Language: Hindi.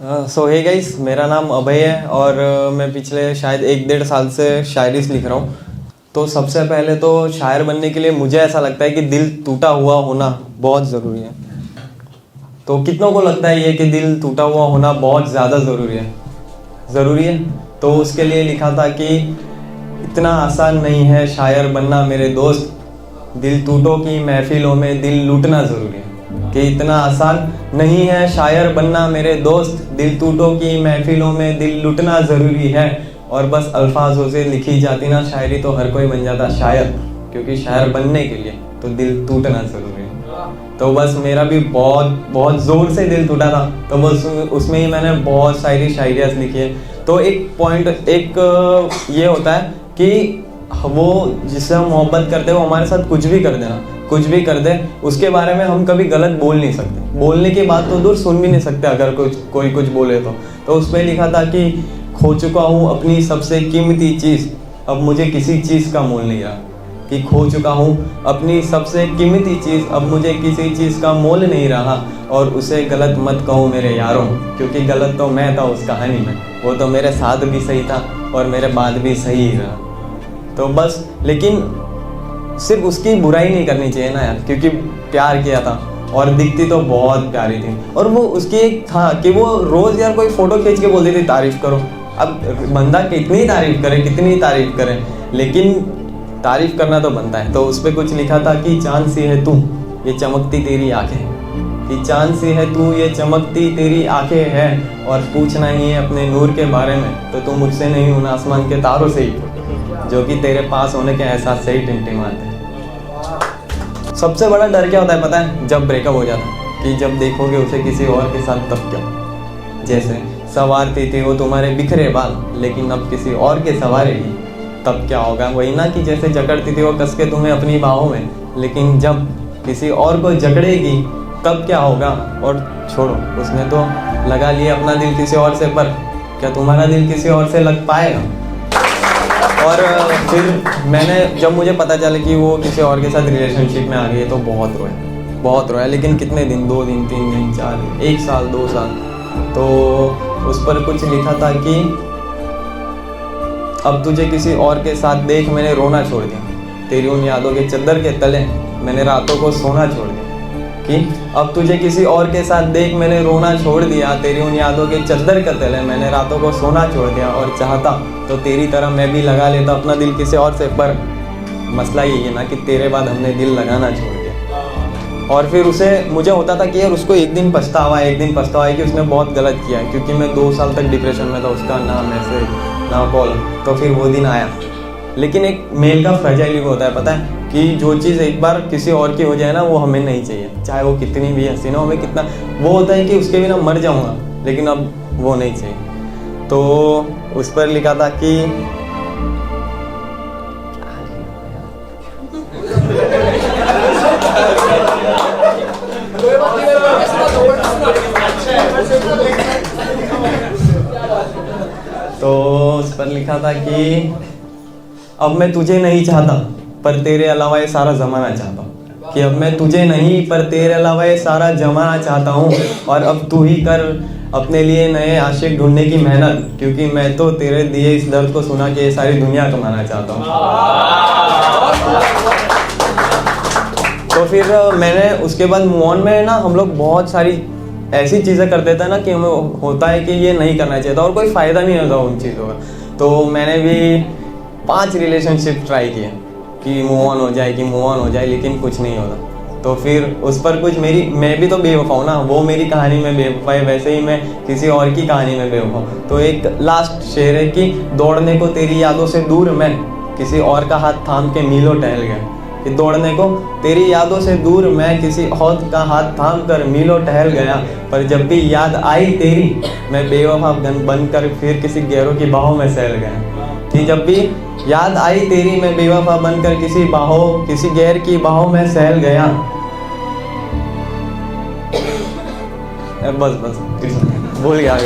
सो हे गाइस, मेरा नाम अभय है और मैं पिछले शायद 1-1.5 साल से शायरी लिख रहा हूँ। तो सबसे पहले तो शायर बनने के लिए मुझे ऐसा लगता है कि दिल टूटा हुआ होना बहुत ज़रूरी है। तो कितनों को लगता है ये कि दिल टूटा हुआ होना बहुत ज़्यादा ज़रूरी है। तो उसके लिए लिखा था कि इतना आसान नहीं है शायर बनना मेरे दोस्त, दिल टूटों की महफिलों में दिल लूटना ज़रूरी है। कि इतना आसान नहीं है शायर बनना मेरे दोस्त, दिल टूटों की महफिलों में दिल लूटना ज़रूरी है। और बस अल्फाजों से लिखी जाती ना शायरी तो हर कोई बन जाता शायर, क्योंकि शायर बनने के लिए तो दिल टूटना ज़रूरी है। तो बस मेरा भी बहुत ज़ोर से दिल टूटा था, तो बस उसमें ही मैंने बहुत सारी शायरियाँ लिखी है। तो एक ये होता है कि वो जिससे हम मोहब्बत करते हैं वो हमारे साथ कुछ भी कर दे, उसके बारे में हम कभी गलत बोल नहीं सकते। बोलने की बात तो दूर, सुन भी नहीं सकते अगर कोई कुछ बोले तो उसमें लिखा था कि खो चुका हूँ अपनी सबसे कीमती चीज़, अब मुझे किसी चीज़ का मोल नहीं रहा। कि खो चुका हूँ अपनी सबसे कीमती चीज़, अब मुझे किसी चीज़ का मोल नहीं रहा। और उसे गलत मत कहो मेरे यारों, क्योंकि गलत तो मैं था उस कहानी में, वो तो मेरे साथ भी सही था और मेरे बाद भी सही ही रहा। तो बस, लेकिन सिर्फ उसकी बुराई नहीं करनी चाहिए ना यार, क्योंकि प्यार किया था और दिखती तो बहुत प्यारी थी। और वो उसकी एक था कि वो रोज़ यार कोई फ़ोटो खींच के बोलती थी तारीफ़ करो। अब बंदा कितनी तारीफ़ करे, लेकिन तारीफ़ करना तो बनता है। तो उस पर कुछ लिखा था कि चाँद सी है तू ये चमकती तेरी आँखें, कि चाँद सी है तू ये चमकती तेरी आँखें हैं। और पूछना ही है अपने नूर के बारे में तो तू मुझसे नहीं, उन आसमान के तारों से ही, जो कि तेरे पास होने के एहसास से ही टिमटिमाते हैं। सबसे बड़ा डर क्या होता है पता है? जब ब्रेकअप हो जाता है, कि जब देखोगे उसे किसी और के साथ तब क्या। जैसे संवारती थी वो तुम्हारे बिखरे बाल, लेकिन अब किसी और के सवारेगी तब क्या होगा। वही ना कि जैसे जकड़ती थी वो कस के तुम्हें अपनी बाहों में, लेकिन जब किसी और को जकड़ेगी तब क्या होगा। और छोड़ो, उसने तो लगा लिया अपना दिल किसी और से, पर क्या तुम्हारा दिल किसी और से लग पाएगा? और फिर जब मुझे पता चला कि वो किसी और के साथ रिलेशनशिप में आ गई है तो बहुत रोया। लेकिन कितने दिन, 2 दिन, 3 दिन, 4 दिन, 1 साल, 2 साल। तो उस पर कुछ लिखा था कि अब तुझे किसी और के साथ देख मैंने रोना छोड़ दिया, तेरी उन यादों के चद्दर के तले मैंने रातों को सोना छोड़ दिया। कि अब तुझे किसी और के साथ देख मैंने रोना छोड़ दिया, तेरी उन यादों के चद्दर के तले मैंने रातों को सोना छोड़ दिया। और चाहता तो तेरी तरह मैं भी लगा लेता अपना दिल किसी और से, पर मसला यही है ना कि तेरे बाद हमने दिल लगाना छोड़ दिया। और फिर मुझे होता था कि यार उसको एक दिन पछतावा है कि उसने बहुत गलत किया है, क्योंकि मैं 2 साल तक डिप्रेशन में था, उसका ना मैसेज ना कॉल। तो फिर वो दिन आया। लेकिन एक मेल का फ्रेजाइल होता है पता है, कि जो चीज़ एक बार किसी और की हो जाए ना वो हमें नहीं चाहिए, चाहे वो कितनी भी हसीन हो, हमें कितना वो होता है कि उसके बिना मर जाऊंगा, लेकिन अब वो नहीं चाहिए। तो उस पर लिखा था कि अब मैं तुझे नहीं चाहता पर तेरे अलावा ये सारा ज़माना चाहता हूँ। कि अब मैं तुझे नहीं पर तेरे अलावा ये सारा ज़माना चाहता हूँ। और अब तू ही कर अपने लिए नए आशिक ढूंढने की मेहनत, क्योंकि मैं तो तेरे दिए इस दर्द को सुना के ये सारी दुनिया कमाना चाहता हूँ। तो फिर मैंने उसके बाद मूव ऑन में ना हम लोग बहुत सारी ऐसी चीज़ें कर देते हैं ना कि हमें होता है कि ये नहीं करना चाहिए था और कोई फ़ायदा नहीं होता उन चीज़ों का। तो मैंने भी 5 रिलेशनशिप ट्राई किए कि मूव ऑन हो जाए, लेकिन कुछ नहीं होता। तो फिर उस पर कुछ मैं भी तो बेवफा हूँ ना, वो मेरी कहानी में बेवफा है, वैसे ही मैं किसी और की कहानी में बेवफा हूँ। तो एक लास्ट शेर है कि दौड़ने को तेरी यादों से दूर मैं किसी और का हाथ थाम के मीलों टहल गया। कि दौड़ने को तेरी यादों से दूर मैं किसी और का हाथ थाम कर मीलों टहल गया, पर जब भी याद आई तेरी मैं बेवफा बनकर फिर किसी गैरों की बाहों में सैल गया। कि जब भी याद आई तेरी मैं बेवफा बनकर किसी गैर की बाहों में सैल गया। बस भूल गया।